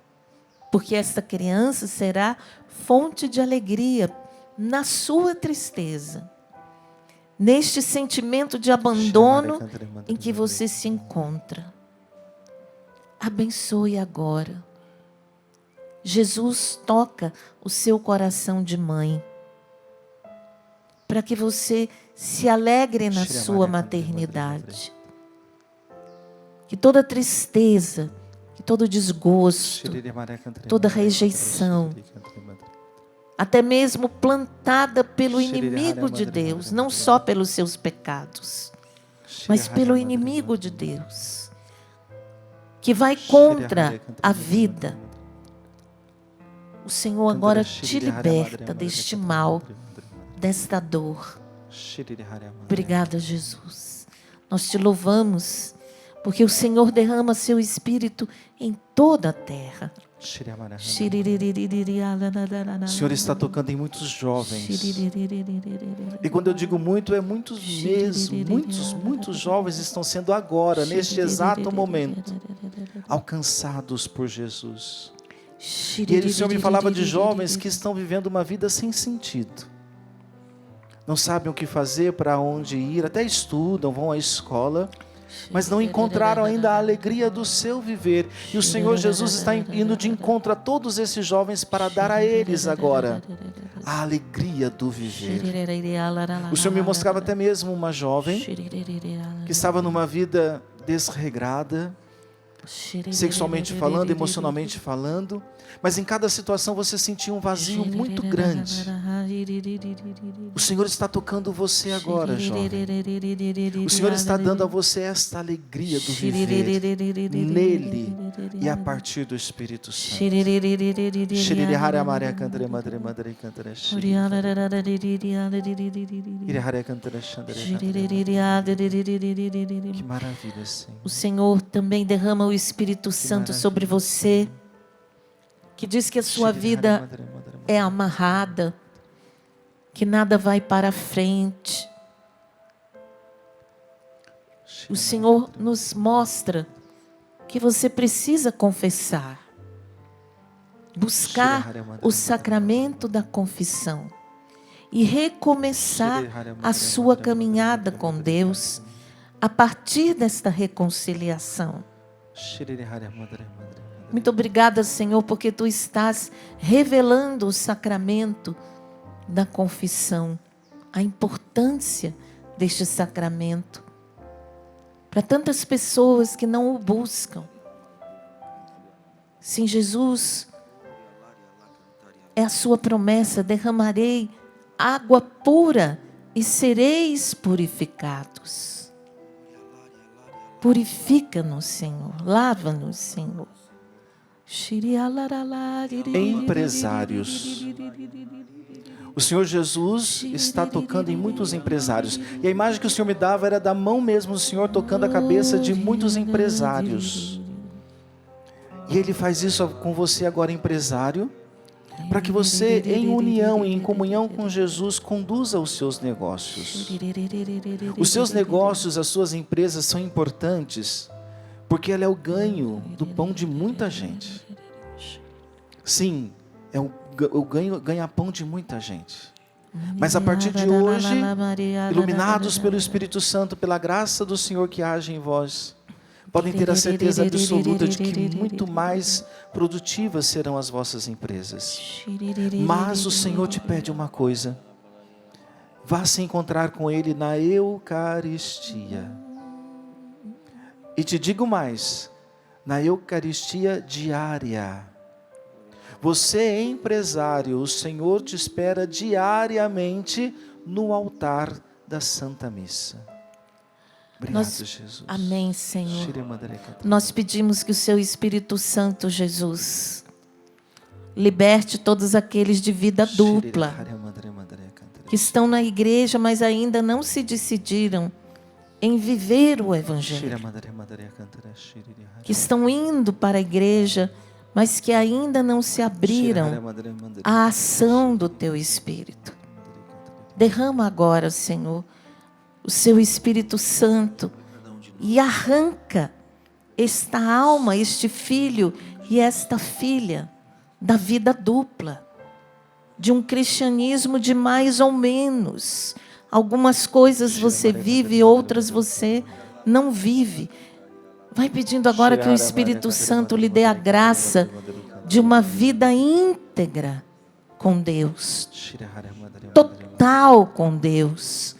porque esta criança será fonte de alegria na sua tristeza, neste sentimento de abandono em que você se encontra. Abençoe agora. Jesus toca o seu coração de mãe, para que você se alegre na sua maternidade. Que toda tristeza, que todo desgosto, toda rejeição, até mesmo plantada pelo inimigo de Deus, não só pelos seus pecados, mas pelo inimigo de Deus, que vai contra a vida. O Senhor agora te liberta deste mal, desta dor. Obrigada, Jesus. Nós te louvamos, porque o Senhor derrama seu Espírito em toda a terra. O Senhor está tocando em muitos jovens. E quando eu digo muito, é muitos mesmo. Muitos jovens estão sendo agora, neste exato momento, alcançados por Jesus. E o Senhor me falava de jovens que estão vivendo uma vida sem sentido. Não sabem o que fazer, para onde ir, até estudam, vão à escola, mas não encontraram ainda a alegria do seu viver. E o Senhor Jesus está indo de encontro a todos esses jovens para dar a eles agora a alegria do viver. O Senhor me mostrava até mesmo uma jovem que estava numa vida desregrada, sexualmente falando, emocionalmente falando, mas em cada situação você sentia um vazio muito grande. O Senhor está tocando você agora, jovem. O Senhor está dando a você esta alegria do viver nele e a partir do Espírito Santo. Que maravilha, Senhor. O Senhor também derrama o Espírito Santo sobre você, que diz que a sua vida é amarrada, que nada vai para frente. O Senhor nos mostra que você precisa confessar, buscar o sacramento da confissão e recomeçar a sua caminhada com Deus a partir desta reconciliação. Muito obrigada, Senhor, porque Tu estás revelando o sacramento da confissão, a importância deste sacramento para tantas pessoas que não o buscam. Sim, Jesus, é a sua promessa: derramarei água pura e sereis purificados. Purifica-nos, Senhor, lava-nos, Senhor. Empresários. O Senhor Jesus está tocando em muitos empresários. E a imagem que o Senhor me dava era da mão mesmo do Senhor tocando a cabeça de muitos empresários. E Ele faz isso com você agora, empresário. para que você, em união e em comunhão com Jesus, conduza os seus negócios. Os seus negócios, as suas empresas são importantes, porque ela é o ganho do pão de muita gente. Sim, é o ganha-pão de muita gente. Mas a partir de hoje, iluminados pelo Espírito Santo, pela graça do Senhor que age em vós, podem ter a certeza absoluta de que muito mais produtivas serão as vossas empresas. Mas o Senhor te pede uma coisa: vá se encontrar com Ele na Eucaristia. E te digo mais, na Eucaristia diária. Você é empresário, o Senhor te espera diariamente no altar da Santa Missa. Obrigado, Jesus. Amém, Senhor. Nós pedimos que o Seu Espírito Santo, Jesus, liberte todos aqueles de vida dupla, que estão na igreja, mas ainda não se decidiram em viver o Evangelho, que estão indo para a igreja, mas que ainda não se abriram à ação do Teu Espírito. Derrama agora, Senhor, o Seu Espírito Santo e arranca esta alma, este filho e esta filha da vida dupla, de um cristianismo de mais ou menos. Algumas coisas você vive, outras você não vive. Vai pedindo agora que o Espírito Santo lhe dê a graça de uma vida íntegra com Deus, total com Deus,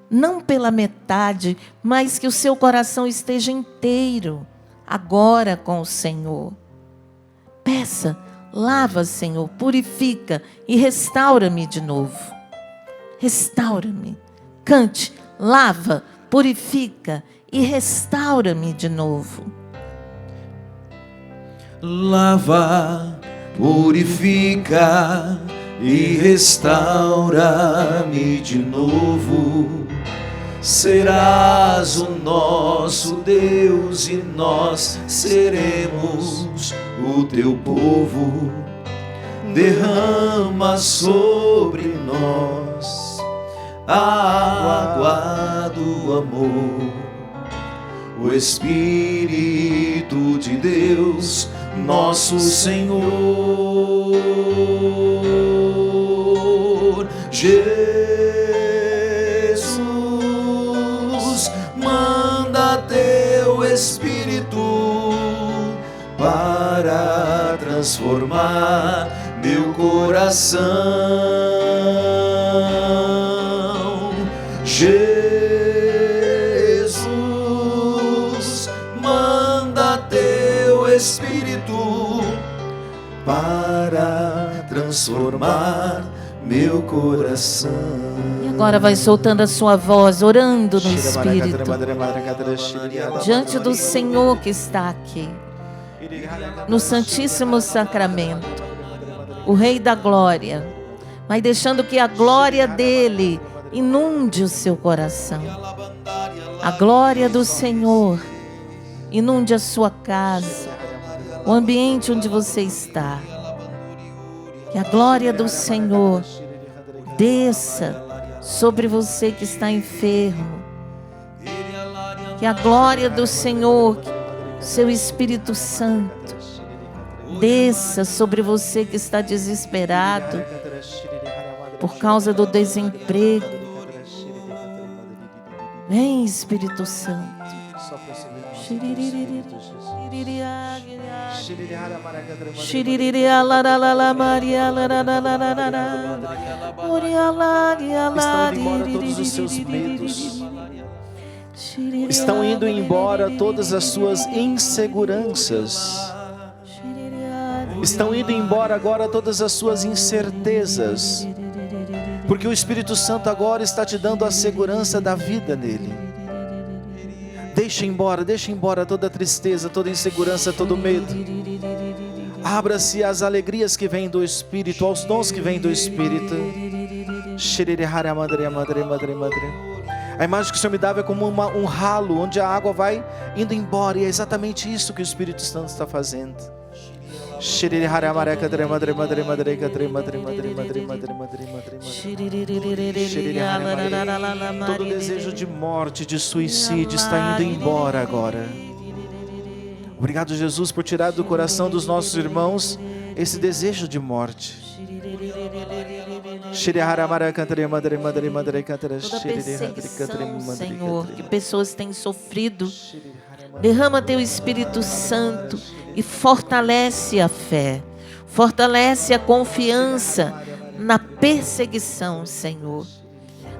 não pela metade, mas que o seu coração esteja inteiro agora com o Senhor. Peça, lava, Senhor, purifica e restaura-me de novo. Restaura-me. Cante, lava, purifica e restaura-me de novo. Lava, purifica e restaura-me de novo. Serás o nosso Deus e nós seremos o teu povo. Derrama sobre nós a água do amor, o Espírito de Deus, nosso Senhor. Jesus, manda teu Espírito para transformar meu coração. Jesus, manda teu Espírito para transformar meu coração. E agora vai soltando a sua voz, orando no Espírito, diante do Senhor que está aqui, no Santíssimo Sacramento, o Rei da Glória. Vai deixando que a glória dele inunde o seu coração. A glória do Senhor inunde a sua casa, o ambiente onde você está. Que a glória do Senhor desça sobre você que está enfermo. Que a glória do Senhor, seu Espírito Santo, desça sobre você que está desesperado por causa do desemprego. Vem, Espírito Santo. Estão indo embora todos os seus medos. Estão indo embora todas as suas inseguranças. Estão indo embora agora todas as suas incertezas. Porque o Espírito Santo agora está te dando a segurança da vida nele. Deixa embora toda a tristeza, toda a insegurança, todo o medo. Abra-se às alegrias que vêm do Espírito, aos dons que vêm do Espírito. A imagem que o Senhor me dava é como um ralo, onde a água vai indo embora. E é exatamente isso que o Espírito Santo está fazendo. Todo desejo de morte, de suicídio está indo embora agora. Obrigado, Jesus, por tirar do coração dos nossos irmãos esse desejo de morte. Toda perseguição, Senhor, que pessoas têm sofrido, derrama teu Espírito Santo e fortalece a fé, fortalece a confiança na perseguição, Senhor.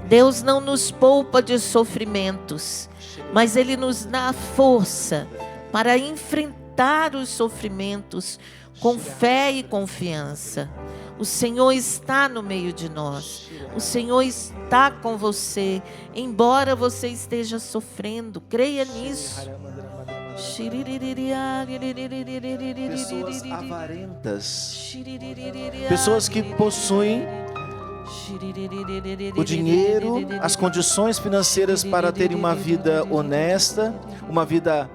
Deus não nos poupa de sofrimentos, mas Ele nos dá a força para enfrentar os sofrimentos com fé e confiança. O Senhor está no meio de nós. O Senhor está com você, embora você esteja sofrendo. Creia nisso. Pessoas avarentas, pessoas que possuem o dinheiro, as condições financeiras para terem uma vida honesta, uma vida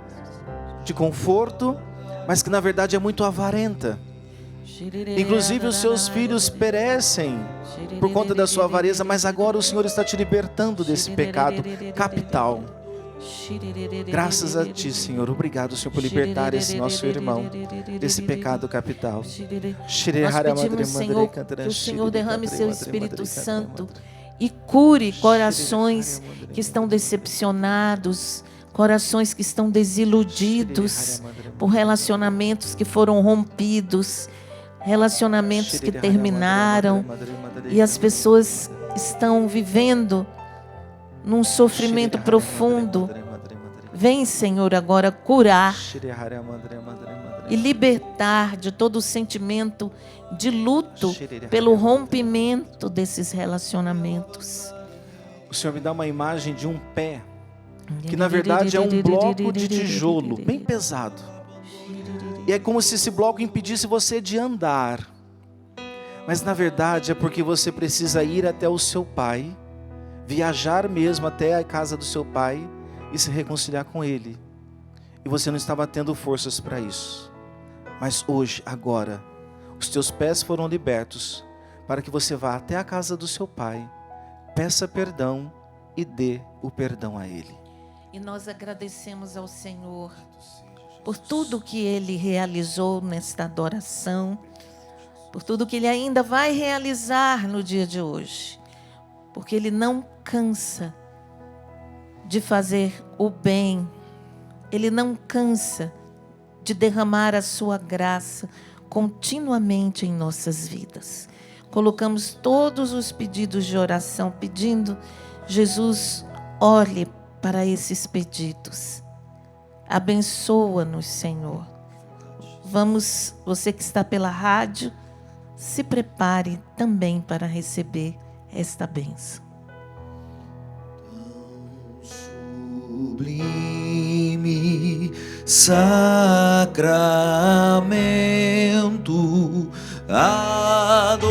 de conforto, mas que na verdade é muito avarenta. Inclusive os seus filhos perecem por conta da sua avareza, mas agora o Senhor está te libertando desse pecado capital. Graças a Ti, Senhor. Obrigado, Senhor, por libertar esse nosso irmão desse pecado capital. Nós pedimos, Senhor, que o Senhor derrame seu Espírito Santo e cure corações que estão decepcionados, corações que estão desiludidos por relacionamentos que foram rompidos, relacionamentos que terminaram, e as pessoas estão vivendo num sofrimento profundo. Vem, Senhor, agora curar e libertar de todo o sentimento de luto pelo rompimento desses relacionamentos. O Senhor me dá uma imagem de um pé, que na verdade é um bloco de tijolo, bem pesado. E é como se esse bloco impedisse você de andar. Mas na verdade é porque você precisa ir até o seu pai, viajar mesmo até a casa do seu pai e se reconciliar com ele. E você não estava tendo forças para isso. Mas hoje, agora, os teus pés foram libertos para que você vá até a casa do seu pai, peça perdão e dê o perdão a ele. E nós agradecemos ao Senhor por tudo que Ele realizou nesta adoração, por tudo que Ele ainda vai realizar no dia de hoje, porque Ele não cansa de fazer o bem, Ele não cansa de derramar a sua graça continuamente em nossas vidas. Colocamos todos os pedidos de oração, pedindo, Jesus, olhe para esses pedidos. Abençoa-nos, Senhor. Vamos, você que está pela rádio, se prepare também para receber esta bênção. Sublime sacramento, adoremos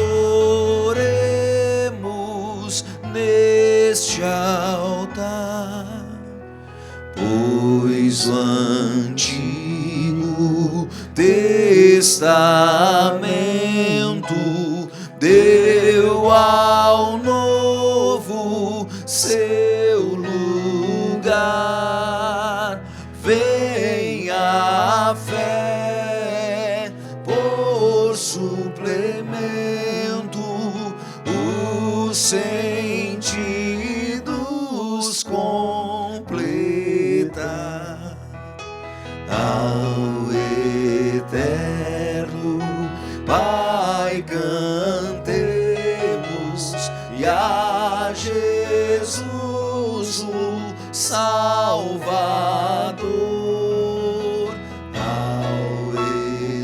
neste altar, pois o Antigo Testamento deu ao Novo seu lugar. Vem a fé por suplemento, os sentidos completa. Ao eterno Pai cantemos, e a Jesus o Salvador. Ao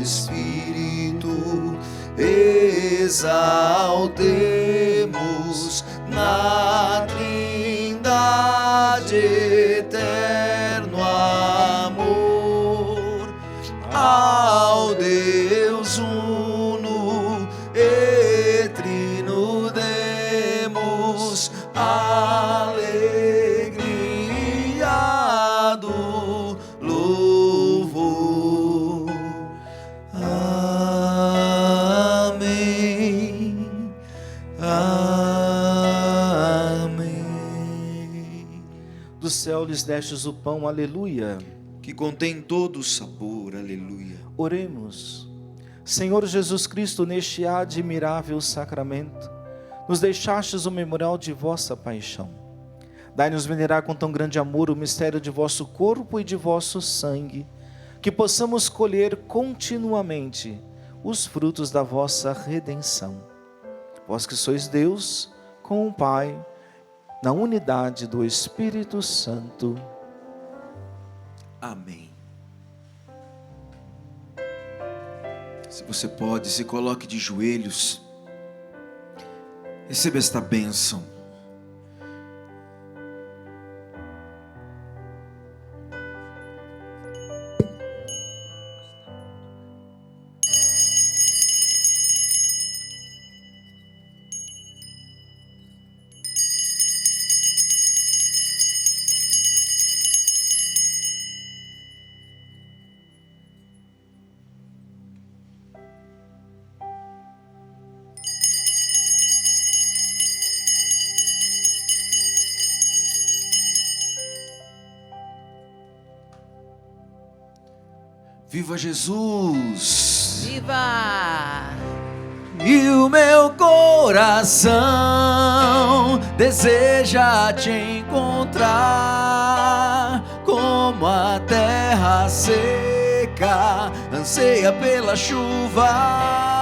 Espírito exaltemos na Trindade eterno amor. Ao Deus uno e trino demos alegria do louvor. Do céu lhes destes o pão, aleluia. Que contém todo o sabor, aleluia. Oremos. Senhor Jesus Cristo, neste admirável sacramento, nos deixastes o memorial de vossa paixão. Dai-nos venerar com tão grande amor o mistério de vosso corpo e de vosso sangue, que possamos colher continuamente os frutos da vossa redenção. Vós que sois Deus, com o Pai, na unidade do Espírito Santo. Amém. Se você pode, se coloque de joelhos. Receba esta bênção. Viva Jesus! Viva! E o meu coração deseja te encontrar, como a terra seca anseia pela chuva.